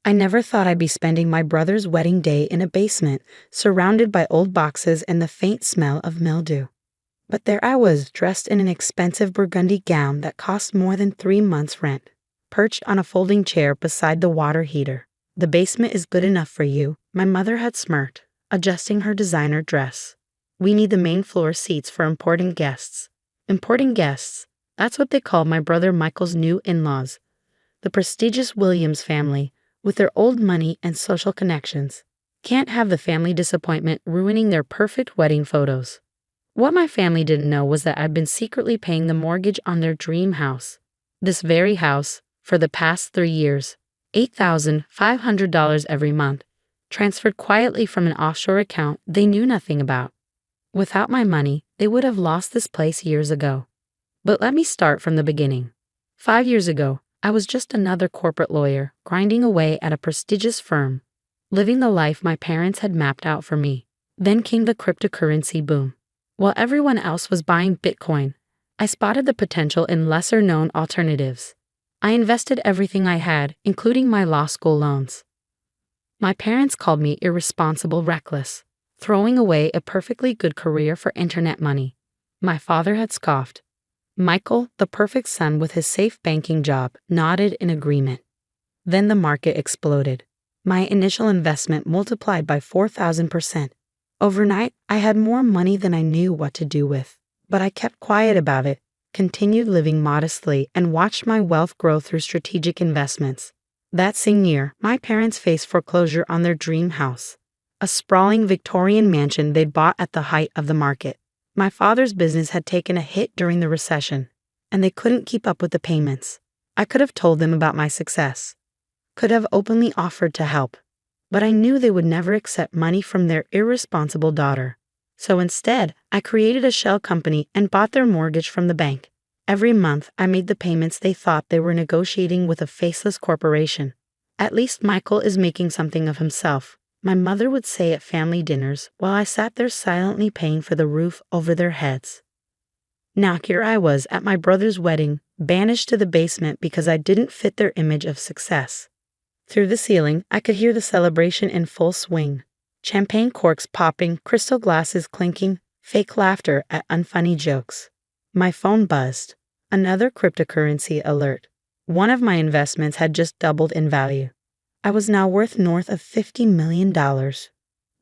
I never thought I'd be spending my brother's wedding day in a basement, surrounded by old boxes and the faint smell of mildew. But there I was, dressed in an expensive burgundy gown that cost more than 3 months' rent, perched on a folding chair beside the water heater. "The basement is good enough for you," my mother had smirked, adjusting her designer dress. "We need the main floor seats for important guests." Important guests, that's what they called my brother Michael's new in-laws, the prestigious Williams family, with their old money and social connections. Can't have the family disappointment ruining their perfect wedding photos. What my family didn't know was that I'd been secretly paying the mortgage on their dream house. This very house, for the past 3 years, $8,500 every month, transferred quietly from an offshore account they knew nothing about. Without my money, they would have lost this place years ago. But let me start from the beginning. 5 years ago, I was just another corporate lawyer, grinding away at a prestigious firm, living the life my parents had mapped out for me. Then came the cryptocurrency boom. While everyone else was buying Bitcoin, I spotted the potential in lesser-known alternatives. I invested everything I had, including my law school loans. My parents called me irresponsible, reckless, throwing away a perfectly good career for internet money. My father had scoffed. Michael, the perfect son with his safe banking job, nodded in agreement. Then the market exploded. My initial investment multiplied by 4,000%. Overnight, I had more money than I knew what to do with. But I kept quiet about it, continued living modestly, and watched my wealth grow through strategic investments. That same year, my parents faced foreclosure on their dream house, a sprawling Victorian mansion they'd bought at the height of the market. My father's business had taken a hit during the recession, and they couldn't keep up with the payments. I could have told them about my success, could have openly offered to help, but I knew they would never accept money from their irresponsible daughter. So instead, I created a shell company and bought their mortgage from the bank. Every month, I made the payments they thought they were negotiating with a faceless corporation. "At least Michael is making something of himself," my mother would say at family dinners while I sat there silently paying for the roof over their heads. Now here I was at my brother's wedding, banished to the basement because I didn't fit their image of success. Through the ceiling, I could hear the celebration in full swing. Champagne corks popping, crystal glasses clinking, fake laughter at unfunny jokes. My phone buzzed. Another cryptocurrency alert. One of my investments had just doubled in value. I was now worth north of $50 million.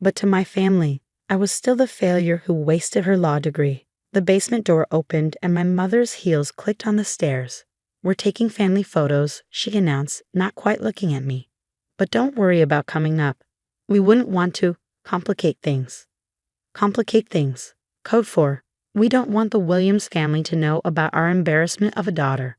But to my family, I was still the failure who wasted her law degree. The basement door opened and my mother's heels clicked on the stairs. "We're taking family photos," she announced, not quite looking at me. "But don't worry about coming up. We wouldn't want to complicate things." Complicate things. Code for, we don't want the Williams family to know about our embarrassment of a daughter.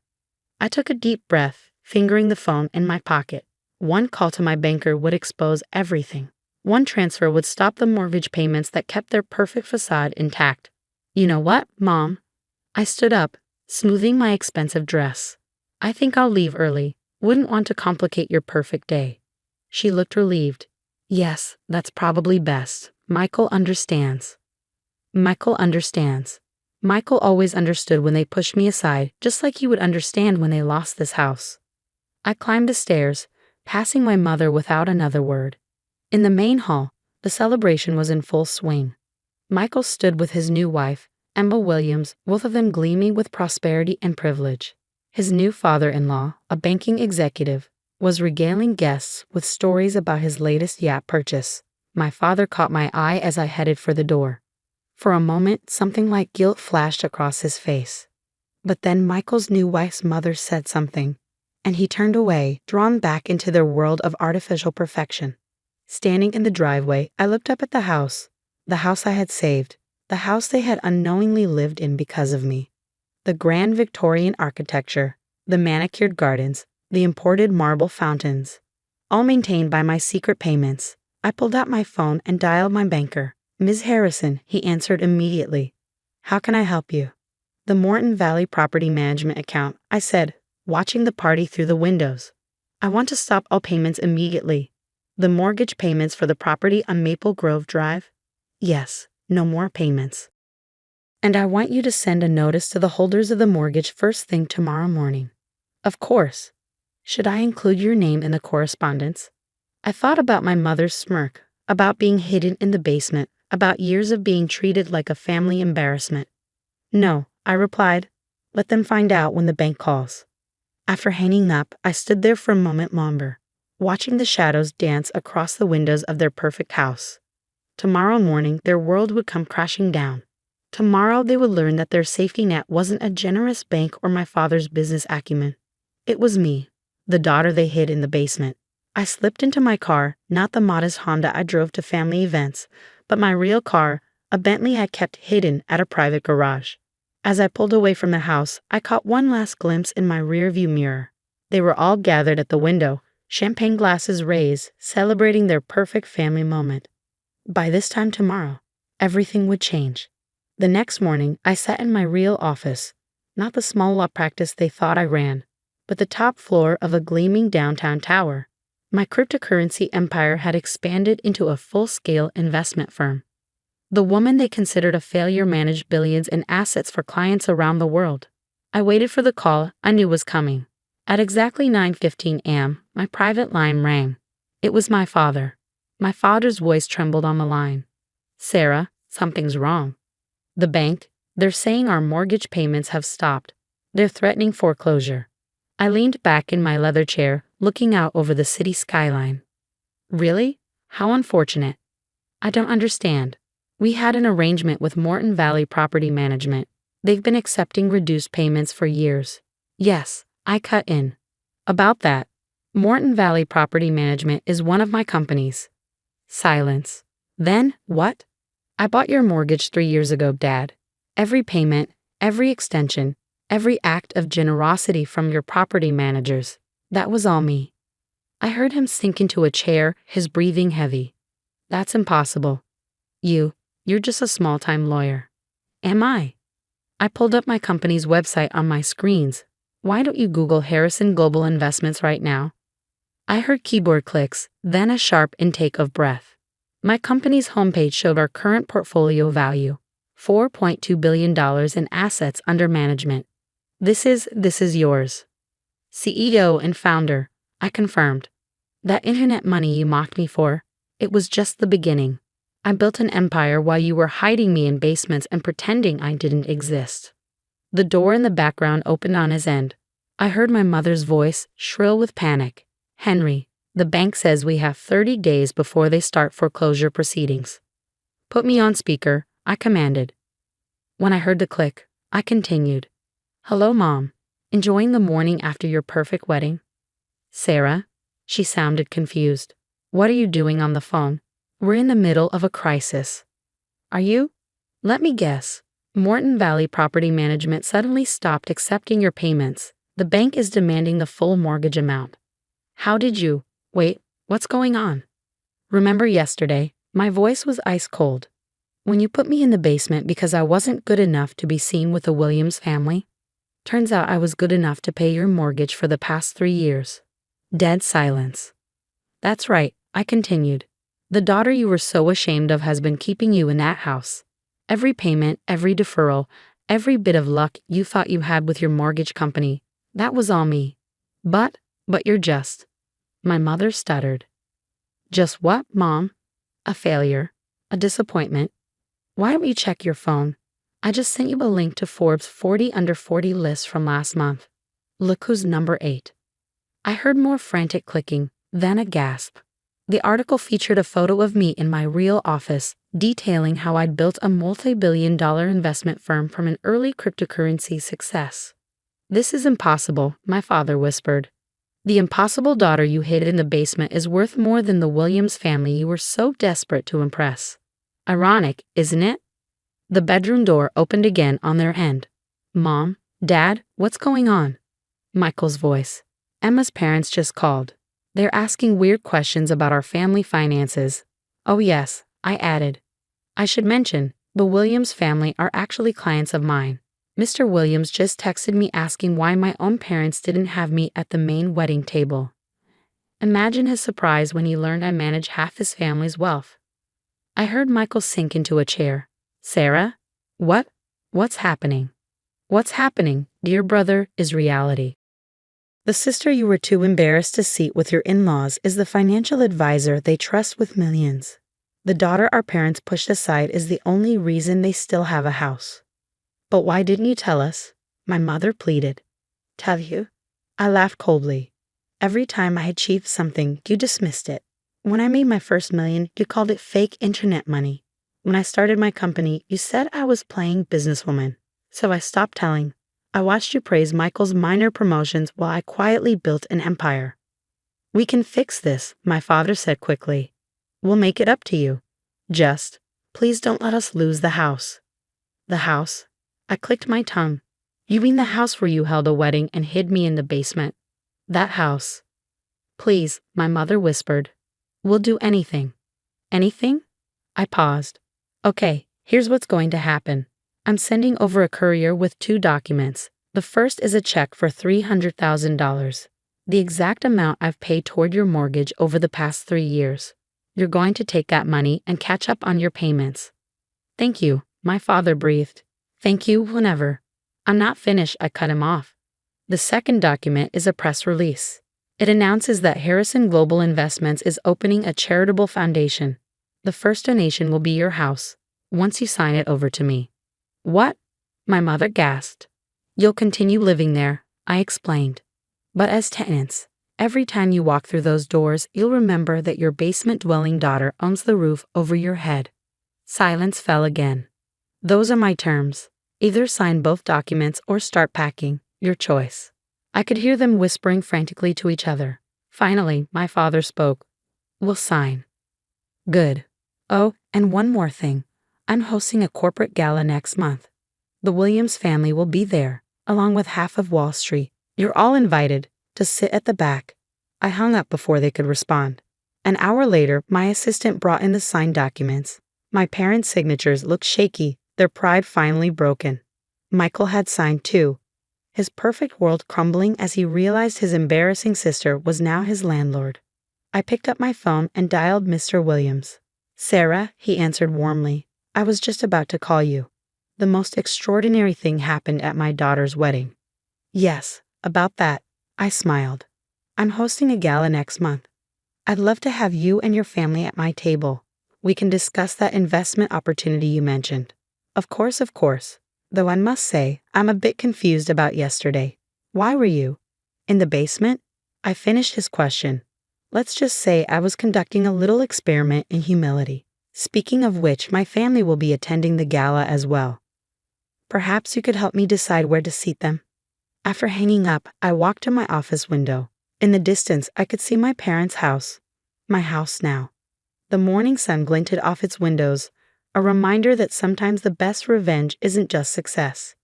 I took a deep breath, fingering the phone in my pocket. One call to my banker would expose everything. One transfer would stop the mortgage payments that kept their perfect facade intact. "You know what, Mom?" I stood up, smoothing my expensive dress. "I think I'll leave early. Wouldn't want to complicate your perfect day." She looked relieved. "Yes, that's probably best. Michael understands." Michael understands. Michael always understood when they pushed me aside, just like he would understand when they lost this house. I climbed the stairs, passing my mother without another word. In the main hall, the celebration was in full swing. Michael stood with his new wife, Emma Williams, both of them gleaming with prosperity and privilege. His new father-in-law, a banking executive, was regaling guests with stories about his latest yacht purchase. My father caught my eye as I headed for the door. For a moment, something like guilt flashed across his face. But then Michael's new wife's mother said something, and he turned away, drawn back into their world of artificial perfection. Standing in the driveway, I looked up at the house I had saved, the house they had unknowingly lived in because of me. The grand Victorian architecture, the manicured gardens, the imported marble fountains, all maintained by my secret payments. I pulled out my phone and dialed my banker. "Ms. Harrison," he answered immediately. "How can I help you?" "The Morton Valley Property Management account," I said, watching the party through the windows. "I want to stop all payments immediately." "The mortgage payments for the property on Maple Grove Drive?" "Yes, no more payments. And I want you to send a notice to the holders of the mortgage first thing tomorrow morning." "Of course." Should I include your name in the correspondence? I thought about my mother's smirk, about being hidden in the basement, about years of being treated like a family embarrassment. No, I replied. Let them find out when the bank calls. After hanging up, I stood there for a moment longer, watching the shadows dance across the windows of their perfect house. Tomorrow morning, their world would come crashing down. Tomorrow, they would learn that their safety net wasn't a generous bank or my father's business acumen. It was me, the daughter they hid in the basement. I slipped into my car, not the modest Honda I drove to family events, but my real car, a Bentley I kept hidden at a private garage. As I pulled away from the house, I caught one last glimpse in my rearview mirror. They were all gathered at the window, champagne glasses raised, celebrating their perfect family moment. By this time tomorrow, everything would change. The next morning, I sat in my real office, not the small law practice they thought I ran, but the top floor of a gleaming downtown tower. My cryptocurrency empire had expanded into a full-scale investment firm. The woman they considered a failure managed billions in assets for clients around the world. I waited for the call I knew was coming. At exactly 9:15 a.m., my private line rang. It was my father. My father's voice trembled on the line. Sarah, something's wrong. The bank, they're saying our mortgage payments have stopped. They're threatening foreclosure. I leaned back in my leather chair, looking out over the city skyline. Really? How unfortunate. I don't understand. We had an arrangement with Morton Valley Property Management. They've been accepting reduced payments for years. Yes, I cut in. About that, Morton Valley Property Management is one of my companies. Silence. Then, what? I bought your mortgage 3 years ago, Dad. Every payment, every extension, every act of generosity from your property managers. That was all me. I heard him sink into a chair, his breathing heavy. That's impossible. You're just a small-time lawyer. Am I? I pulled up my company's website on my screens. Why don't you Google Harrison Global Investments right now? I heard keyboard clicks, then a sharp intake of breath. My company's homepage showed our current portfolio value, $4.2 billion in assets under management. This is yours. CEO and founder, I confirmed. That internet money you mocked me for, it was just the beginning. I built an empire while you were hiding me in basements and pretending I didn't exist. The door in the background opened on his end. I heard my mother's voice, shrill with panic. Henry, the bank says we have 30 days before they start foreclosure proceedings. Put me on speaker, I commanded. When I heard the click, I continued. Hello, Mom. Enjoying the morning after your perfect wedding? Sarah? She sounded confused. What are you doing on the phone? We're in the middle of a crisis. Are you? Let me guess. Morton Valley Property Management suddenly stopped accepting your payments. The bank is demanding the full mortgage amount. How did you? Wait, what's going on? Remember yesterday, my voice was ice cold. When you put me in the basement because I wasn't good enough to be seen with the Williams family? Turns out I was good enough to pay your mortgage for the past 3 years. Dead silence. That's right, I continued. The daughter you were so ashamed of has been keeping you in that house. Every payment, every deferral, every bit of luck you thought you had with your mortgage company, that was all me. But you're just. My mother stuttered. Just what, Mom? A failure. A disappointment. Why don't you check your phone? I just sent you a link to Forbes' 40 Under 40 list from last month. Look who's number 8. I heard more frantic clicking, then a gasp. The article featured a photo of me in my real office, detailing how I'd built a multi-billion-dollar investment firm from an early cryptocurrency success. This is impossible, my father whispered. The impossible daughter you hid in the basement is worth more than the Williams family you were so desperate to impress. Ironic, isn't it? The bedroom door opened again on their end. Mom, Dad, what's going on? Michael's voice. Emma's parents just called. They're asking weird questions about our family finances. Oh yes, I added. I should mention, the Williams family are actually clients of mine. Mr. Williams just texted me asking why my own parents didn't have me at the main wedding table. Imagine his surprise when he learned I manage half his family's wealth. I heard Michael sink into a chair. Sarah? What's happening? What's happening, dear brother, is reality. The sister you were too embarrassed to seat with your in-laws is the financial advisor they trust with millions. The daughter our parents pushed aside is the only reason they still have a house. But why didn't you tell us? My mother pleaded. Tell you? I laughed coldly. Every time I achieved something, you dismissed it. When I made my first million, you called it fake internet money. When I started my company, you said I was playing businesswoman. So I stopped telling. I watched you praise Michael's minor promotions while I quietly built an empire. We can fix this, my father said quickly. We'll make it up to you. Just, please don't let us lose the house. The house? I clicked my tongue. You mean the house where you held a wedding and hid me in the basement? That house. Please, my mother whispered. We'll do anything. Anything? I paused. Okay, here's what's going to happen. I'm sending over a courier with 2 documents. The first is a check for $300,000, the exact amount I've paid toward your mortgage over the past 3 years. You're going to take that money and catch up on your payments. Thank you, my father breathed. Thank you whenever. I'm not finished, I cut him off. The second document is a press release. It announces that Harrison Global Investments is opening a charitable foundation. The first donation will be your house, once you sign it over to me. What? My mother gasped. You'll continue living there, I explained. But as tenants, every time you walk through those doors, you'll remember that your basement-dwelling daughter owns the roof over your head. Silence fell again. Those are my terms. Either sign both documents or start packing, your choice. I could hear them whispering frantically to each other. Finally, my father spoke. We'll sign. Good. Oh, and one more thing. I'm hosting a corporate gala next month. The Williams family will be there, along with half of Wall Street. You're all invited to sit at the back. I hung up before they could respond. An hour later, my assistant brought in the signed documents. My parents' signatures looked shaky, their pride finally broken. Michael had signed too, his perfect world crumbling as he realized his embarrassing sister was now his landlord. I picked up my phone and dialed Mr. Williams. Sarah, he answered warmly. I was just about to call you. The most extraordinary thing happened at my daughter's wedding. Yes, about that, I smiled. I'm hosting a gala next month. I'd love to have you and your family at my table. We can discuss that investment opportunity you mentioned. Of course, though I must say, I'm a bit confused about yesterday. Why were you in the basement? I finished his question. Let's just say I was conducting a little experiment in humility. Speaking of which, my family will be attending the gala as well. Perhaps you could help me decide where to seat them. After hanging up, I walked to my office window. In the distance, I could see my parents' house. My house now. The morning sun glinted off its windows, a reminder that sometimes the best revenge isn't just success.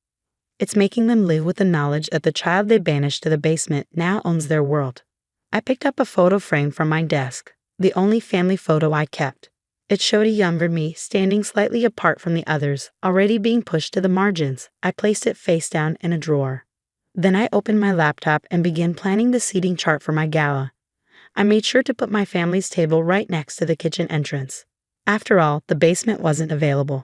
It's making them live with the knowledge that the child they banished to the basement now owns their world. I picked up a photo frame from my desk, the only family photo I kept. It showed a younger me standing slightly apart from the others, already being pushed to the margins. I placed it face down in a drawer. Then I opened my laptop and began planning the seating chart for my gala. I made sure to put my family's table right next to the kitchen entrance. After all, the basement wasn't available.